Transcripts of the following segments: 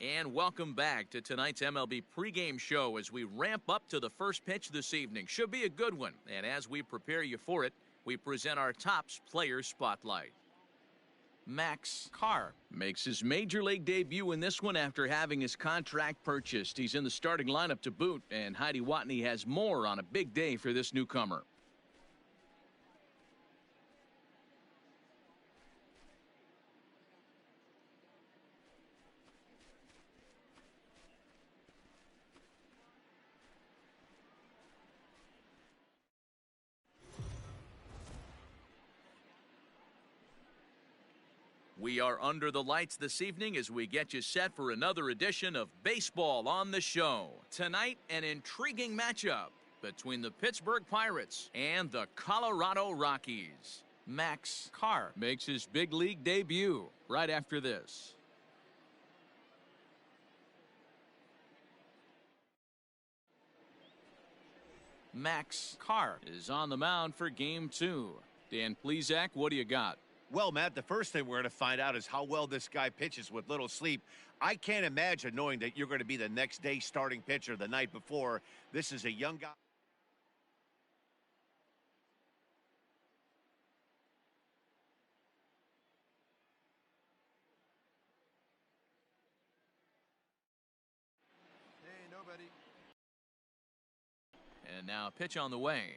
And welcome back to tonight's MLB pregame show as we ramp up to the first pitch this evening. Should be a good one. And as we prepare you for it, we present our Topps Player Spotlight. Max Carr makes his major league debut in this one after having his contract purchased. He's in the starting lineup to boot, and Heidi Watney has more on a big day for this newcomer. We are under the lights this evening as we get you set for another edition of Baseball on the Show. Tonight, an intriguing matchup between the Pittsburgh Pirates and the Colorado Rockies. Max Carr makes his big league debut right after this. Max Carr is on the mound for Game 2. Dan Plesac, what do you got? Well, Matt, the first thing we're going to find out is how well this guy pitches with little sleep. I can't imagine knowing that you're going to be the next day starting pitcher the night before. This is a young guy. Hey, nobody. And now a pitch on the way.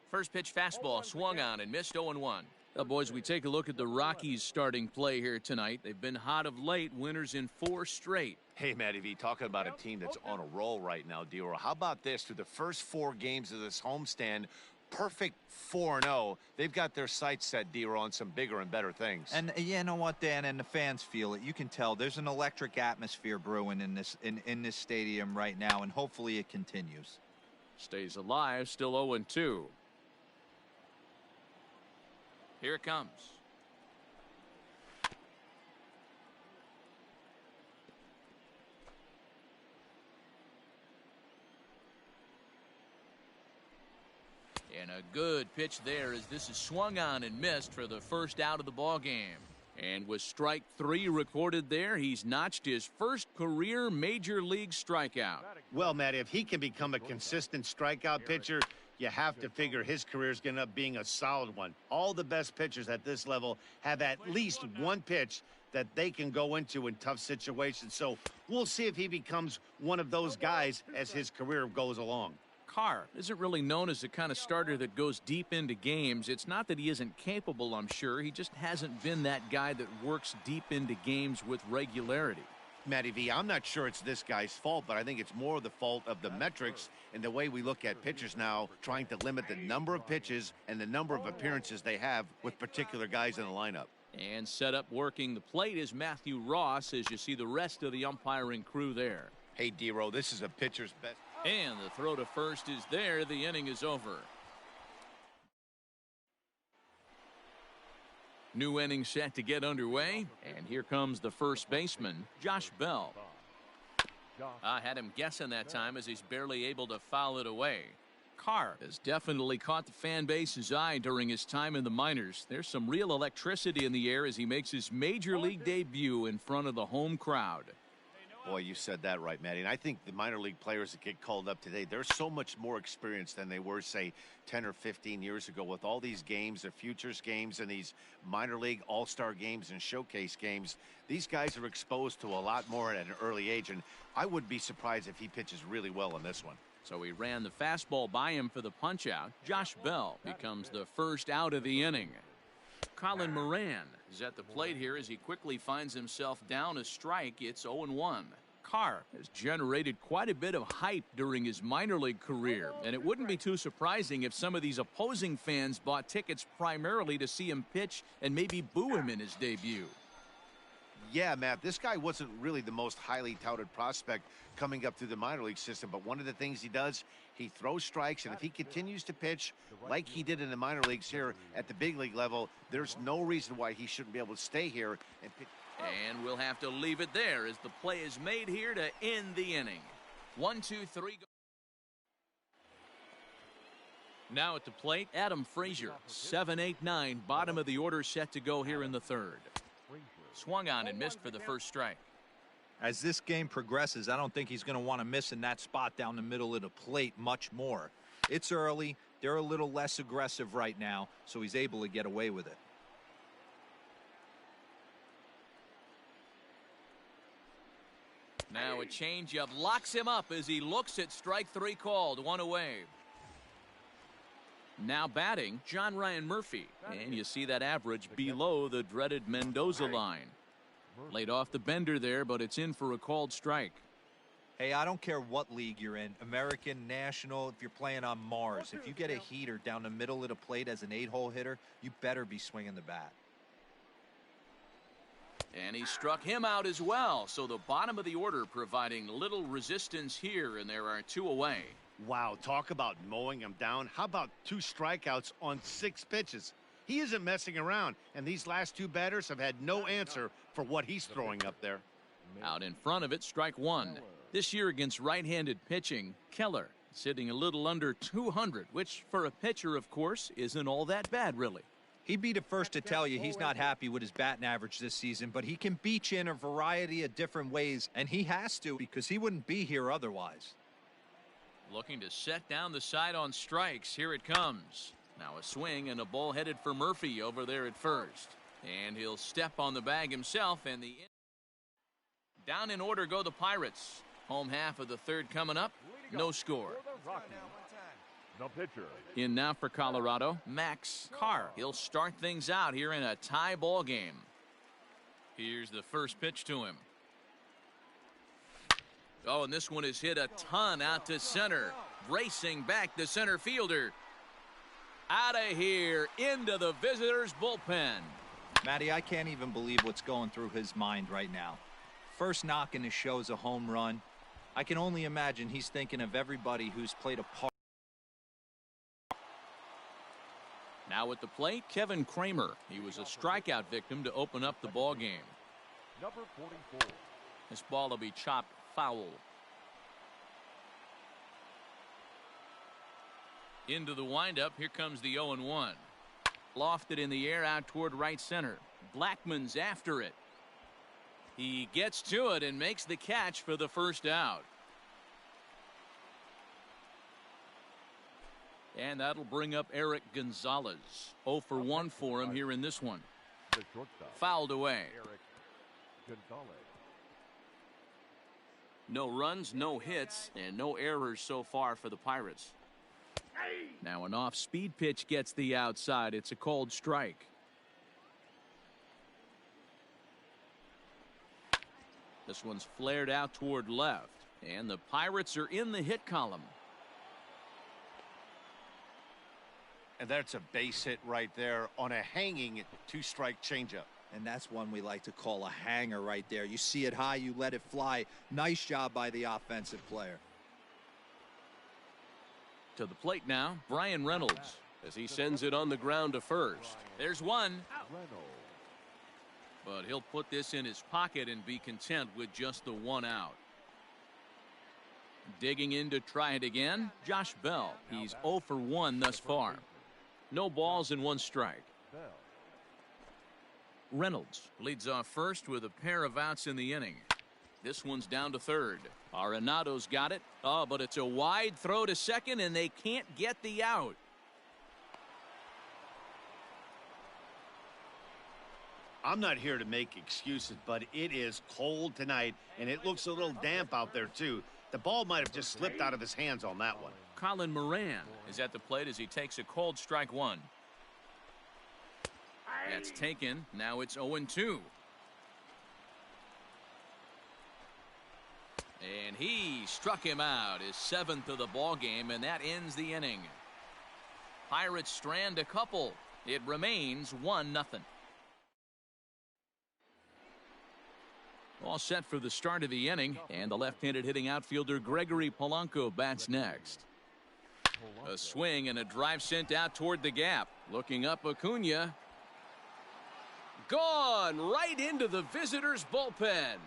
First pitch fastball swung on and missed 0-1. Well, boys, we take a look at the Rockies starting play here tonight. They've been hot of late, winners in 4 straight. Hey, Matty V, talking about a team that's on a roll right now, Dero. How about this? Through the first 4 games of this homestand, perfect 4-0. They've got their sights set, Dero, on some bigger and better things. And you know what, Dan, and the fans feel it. You can tell there's an electric atmosphere brewing in this stadium right now, and hopefully it continues. Stays alive, still 0-2. Here it comes. And a good pitch there as this is swung on and missed for the first out of the ball game. And with strike 3 recorded there, he's notched his first career major league strikeout. Well, Matt, if he can become a consistent strikeout pitcher, you have to figure his career is going to end up being a solid one. All the best pitchers at this level have at least one pitch that they can go into in tough situations. So we'll see if he becomes one of those guys as his career goes along. Carr isn't really known as the kind of starter that goes deep into games. It's not that he isn't capable, I'm sure. He just hasn't been that guy that works deep into games with regularity. Matty V, I'm not sure it's this guy's fault, but I think it's more the fault of the metrics and the way we look at pitchers now, trying to limit the number of pitches and the number of appearances they have with particular guys in the lineup. And set up working the plate is Matthew Ross as you see the rest of the umpiring crew there. Hey, Dero, this is a pitcher's best. And the throw to first is there. The inning is over. New inning set to get underway, and here comes the first baseman, Josh Bell. I had him guessing that time as he's barely able to foul it away. Carr has definitely caught the fan base's eye during his time in the minors. There's some real electricity in the air as he makes his major league debut in front of the home crowd. Boy, you said that right, Matty. And I think the minor league players that get called up today, they're so much more experienced than they were, say, 10 or 15 years ago with all these games, the futures games and these minor league all-star games and showcase games. These guys are exposed to a lot more at an early age, and I wouldn't be surprised if he pitches really well in this one. So he ran the fastball by him for the punch-out. Josh Bell becomes the first out of the inning. Colin Moran is at the plate here as he quickly finds himself down a strike. It's 0-1. Carr has generated quite a bit of hype during his minor league career, and it wouldn't be too surprising if some of these opposing fans bought tickets primarily to see him pitch and maybe boo him in his debut. Yeah, Matt, this guy wasn't really the most highly touted prospect coming up through the minor league system, but one of the things he does, he throws strikes, and if he continues to pitch like he did in the minor leagues here at the big league level, there's no reason why he shouldn't be able to stay here and pitch. And we'll have to leave it there as the play is made here to end the inning. 1, 2, 3. Go. Now at the plate, Adam Frazier, 7-8-9, bottom of the order set to go here in the third. Swung on and missed for the first strike. As this game progresses, I don't think he's going to want to miss in that spot down the middle of the plate much more. It's early. They're a little less aggressive right now, so he's able to get away with it. Now a changeup locks him up as he looks at strike three called. One away. Now batting, John Ryan Murphy. And you see that average below the dreaded Mendoza line. Laid off the bender there, but it's in for a called strike. Hey, I don't care what league you're in, American, National, if you're playing on Mars. If you get a heater down the middle of the plate as an 8-hole hitter, you better be swinging the bat. And he struck him out as well. So the bottom of the order providing little resistance here, and there are 2 away. Wow, talk about mowing him down. How about 2 strikeouts on 6 pitches? He isn't messing around, and these last 2 batters have had no answer for what he's throwing up there. Out in front of it, strike 1. This year against right-handed pitching, Keller sitting a little under 200, which for a pitcher, of course, isn't all that bad, really. He'd be the first to tell you he's not happy with his batting average this season, but he can beat you in a variety of different ways, and he has to because he wouldn't be here otherwise. Looking to set down the side on strikes. Here it comes. Now a swing and a ball headed for Murphy over there at first. And he'll step on the bag himself, and the down in order go the Pirates. Home half of the third coming up. No score. The pitcher. In now for Colorado, Max Carr. He'll start things out here in a tie ball game. Here's the first pitch to him. Oh, and this one is hit a ton out to center. Racing back the center fielder. Out of here into the visitors' bullpen. Matty, I can't even believe what's going through his mind right now. First knock in the show's a home run. I can only imagine he's thinking of everybody who's played a part. Now at the plate, Kevin Kramer. He was a strikeout victim to open up the ball game. Number 44. This ball will be chopped foul. Into the windup. Here comes the 0-1. Lofted in the air out toward right center. Blackman's after it. He gets to it and makes the catch for the first out. And that'll bring up Eric Gonzalez. 0 for 1 for him here in this one. The shortstop. Fouled away. Eric Gonzalez. No runs, no hits, and no errors so far for the Pirates. Now an off-speed pitch gets the outside. It's a called strike. This one's flared out toward left, and the Pirates are in the hit column. And that's a base hit right there on a hanging 2-strike changeup. And that's one we like to call a hanger right there. You see it high, you let it fly. Nice job by the offensive player. To the plate now, Brian Reynolds, as he sends it on the ground to first. There's one. But he'll put this in his pocket and be content with just the 1 out. Digging in to try it again, Josh Bell. He's 0 for 1 thus far. No balls and 1 strike. Reynolds leads off first with a pair of outs in the inning. This one's down to third. Arenado's got it. Oh, but it's a wide throw to second, and they can't get the out. I'm not here to make excuses, but it is cold tonight, and it looks a little damp out there, too. The ball might have just slipped out of his hands on that one. Colin Moran is at the plate as he takes a called strike 1. That's taken. Now it's 0-2. And he struck him out, his 7th of the ball game, and that ends the inning. Pirates strand a couple. It remains 1-0. All set for the start of the inning, and the left-handed hitting outfielder Gregory Polanco bats next. A swing and a drive sent out toward the gap. Looking up, Acuna. Gone right into the visitors' bullpen.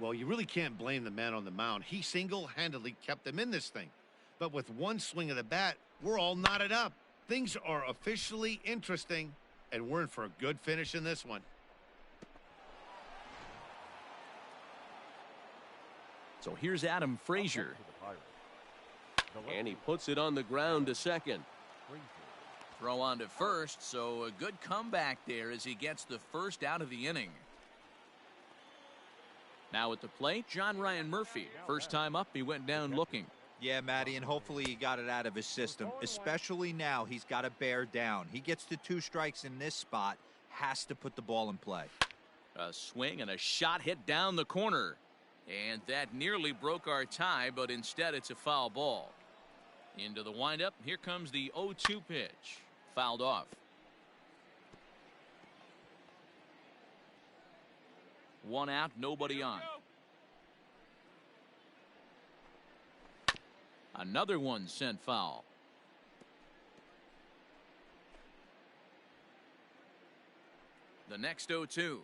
Well, you really can't blame the man on the mound. He single-handedly kept them in this thing. But with 1 swing of the bat, we're all knotted up. Things are officially interesting, and we're in for a good finish in this one. So here's Adam Frazier. And he puts it on the ground to second. Throw on to first, so a good comeback there as he gets the first out of the inning. Now at the plate, John Ryan Murphy. First time up, he went down looking. Yeah, Matty, and hopefully he got it out of his system. Especially now, he's got to bear down. He gets the 2 strikes in this spot, has to put the ball in play. A swing and a shot hit down the corner. And that nearly broke our tie, but instead it's a foul ball. Into the windup, here comes the 0-2 pitch. Fouled off. One out, nobody on. Another one sent foul. The next 0-2.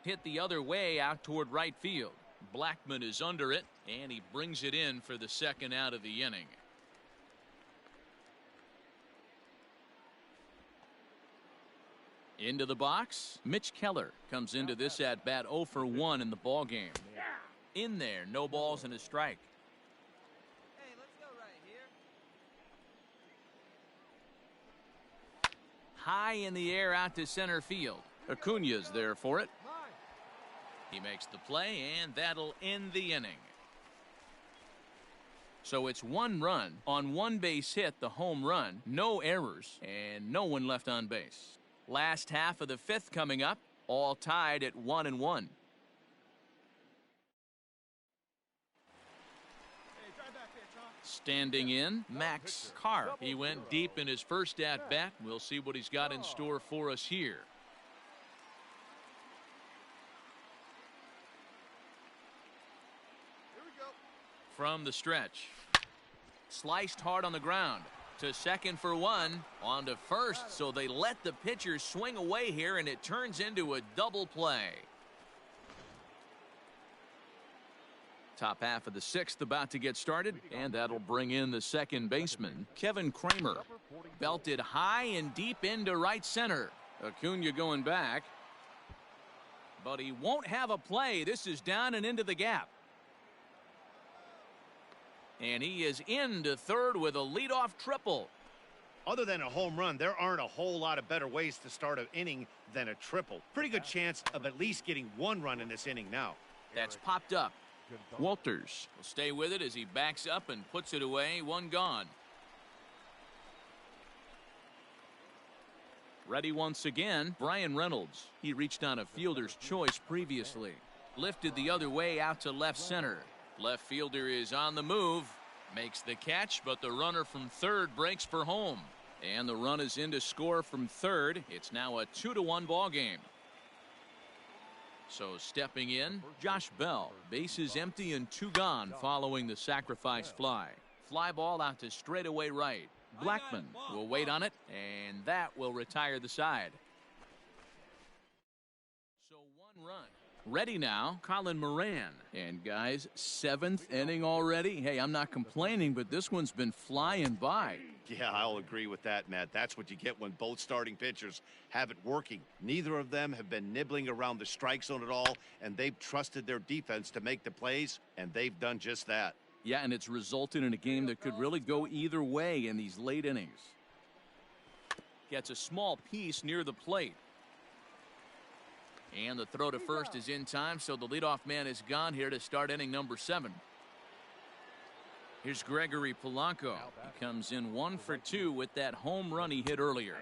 Hit the other way out toward right field. Blackman is under it, and he brings it in for the second out of the inning. Into the box, Mitch Keller comes into this at bat 0 for 1 in the ball game. In there, no balls and a strike. Hey, let's go right here. High in the air out to center field. Acuna's there for it. He makes the play, and that'll end the inning. So it's 1 run on 1 base hit, the home run, no errors, and no one left on base. Last half of the 5th coming up, all tied at 1-1. Standing in, Max Carr. He went deep in his first at-bat. We'll see what he's got in store for us here. From the stretch. Sliced hard on the ground. To second for 1. On to first, so they let the pitcher swing away here, and it turns into a double play. Top half of the 6th about to get started, and that'll bring in the second baseman, Kevin Kramer. Belted high and deep into right center. Acuna going back. But he won't have a play. This is down and into the gap. And he is into third with a leadoff triple. Other than a home run, there aren't a whole lot of better ways to start an inning than a triple. Pretty good chance of at least getting 1 run in this inning now. That's popped up. Walters will stay with it as he backs up and puts it away. 1 gone. Ready once again, Brian Reynolds. He reached on a fielder's choice previously. Lifted the other way out to left center. Left fielder is on the move. Makes the catch, but the runner from third breaks for home. And the run is in to score from third. It's now a 2-1 ball game. So stepping in, Josh Bell. Bases empty and 2 gone following the sacrifice fly. Fly ball out to straightaway right. Blackman will wait on it, and that will retire the side. So 1 run. Ready now, Colin Moran. And guys, 7th inning already. Hey, I'm not complaining, but this one's been flying by. Yeah, I'll agree with that, Matt. That's what you get when both starting pitchers have it working. Neither of them have been nibbling around the strike zone at all, and they've trusted their defense to make the plays, and they've done just that. Yeah, and it's resulted in a game that could really go either way in these late innings. Gets a small piece near the plate. And the throw to first is in time, so the leadoff man is gone here to start inning number 7. Here's Gregory Polanco. He comes in 1 for 2 with that home run he hit earlier.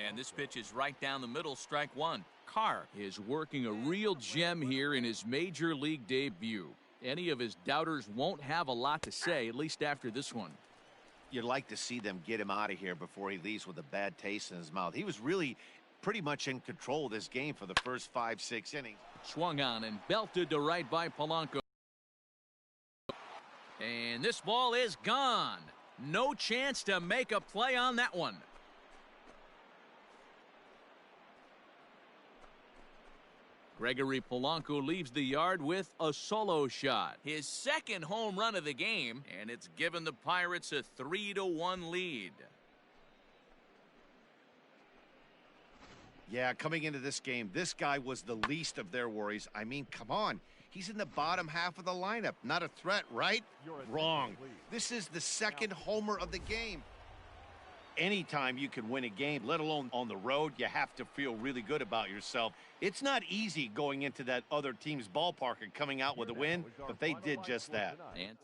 And this pitch is right down the middle, strike 1. Carr is working a real gem here in his major league debut. Any of his doubters won't have a lot to say, at least after this one. You'd like to see them get him out of here before he leaves with a bad taste in his mouth. He was really pretty much in control of this game for the first 5-6 innings. Swung on and belted to right by Polanco. And this ball is gone. No chance to make a play on that one. Gregory Polanco leaves the yard with a solo shot. His second home run of the game, and it's given the Pirates a 3-1 lead. Yeah, coming into this game, this guy was the least of their worries. I mean, come on. He's in the bottom half of the lineup. Not a threat, right? Wrong. This is the second homer of the game. Anytime you can win a game, let alone on the road, you have to feel really good about yourself. It's not easy going into that other team's ballpark and coming out with a win, but they did just that. And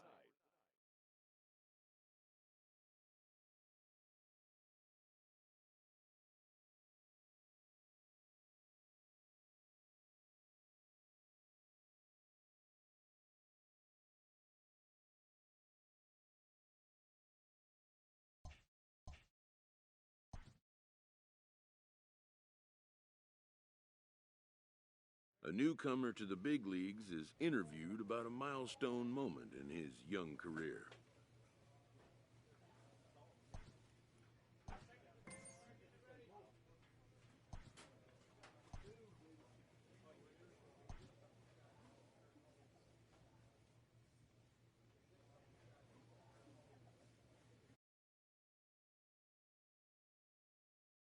A newcomer to the big leagues is interviewed about a milestone moment in his young career.